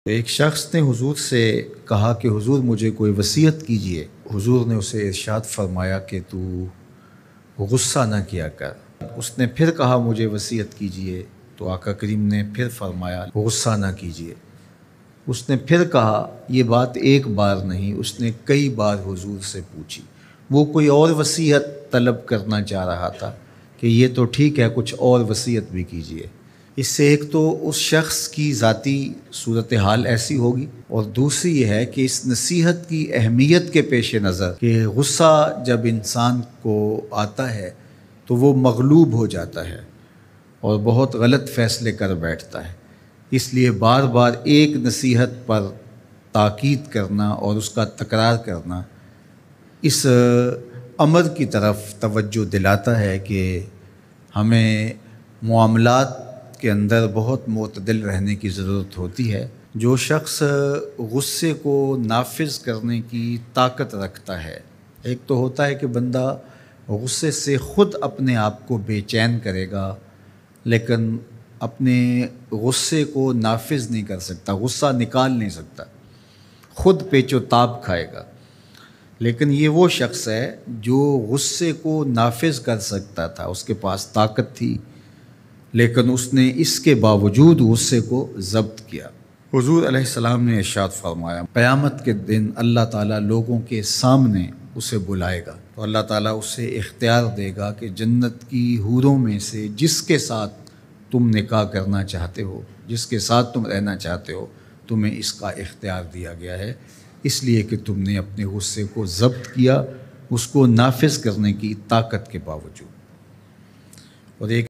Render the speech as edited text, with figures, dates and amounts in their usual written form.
ایک شخص نے حضور سے کہا کہ حضور مجھے کوئی وصیت کیجئے۔ حضور نے اسے ارشاد فرمایا کہ تو غصہ نہ کیا کر۔ اس نے پھر کہا مجھے وصیت کیجئے، تو آقا کریم نے پھر فرمایا غصہ نہ کیجئے۔ اس نے پھر کہا، یہ بات ایک بار نہیں، اس نے کئی بار حضور سے پوچھی۔ وہ کوئی اور وصیت طلب کرنا چاہ رہا تھا کہ یہ تو ٹھیک ہے، کچھ اور وصیت بھی کیجئے۔ اس سے ایک تو اس شخص کی ذاتی صورتحال ایسی ہوگی، اور دوسری یہ ہے کہ اس نصیحت کی اہمیت کے پیش نظر کہ غصہ جب انسان کو آتا ہے تو وہ مغلوب ہو جاتا ہے اور بہت غلط فیصلے کر بیٹھتا ہے، اس لیے بار بار ایک نصیحت پر تاکید کرنا اور اس کا تکرار کرنا اس امر کی طرف توجہ دلاتا ہے کہ ہمیں معاملات کے اندر بہت معتدل رہنے کی ضرورت ہوتی ہے۔ جو شخص غصے کو نافذ کرنے کی طاقت رکھتا ہے، ایک تو ہوتا ہے کہ بندہ غصے سے خود اپنے آپ کو بے چین کرے گا، لیکن اپنے غصے کو نافذ نہیں کر سکتا، غصہ نکال نہیں سکتا، خود پیچ و تاب کھائے گا۔ لیکن یہ وہ شخص ہے جو غصے کو نافذ کر سکتا تھا، اس کے پاس طاقت تھی، لیکن اس نے اس کے باوجود غصے کو ضبط کیا۔ حضور علیہ السلام نے ارشاد فرمایا، قیامت کے دن اللہ تعالیٰ لوگوں کے سامنے اسے بلائے گا، تو اللہ تعالیٰ اسے اختیار دے گا کہ جنت کی حوروں میں سے جس کے ساتھ تم نکاح کرنا چاہتے ہو، جس کے ساتھ تم رہنا چاہتے ہو، تمہیں اس کا اختیار دیا گیا ہے، اس لیے کہ تم نے اپنے غصے کو ضبط کیا، اس کو نافذ کرنے کی طاقت کے باوجود۔ اور ایک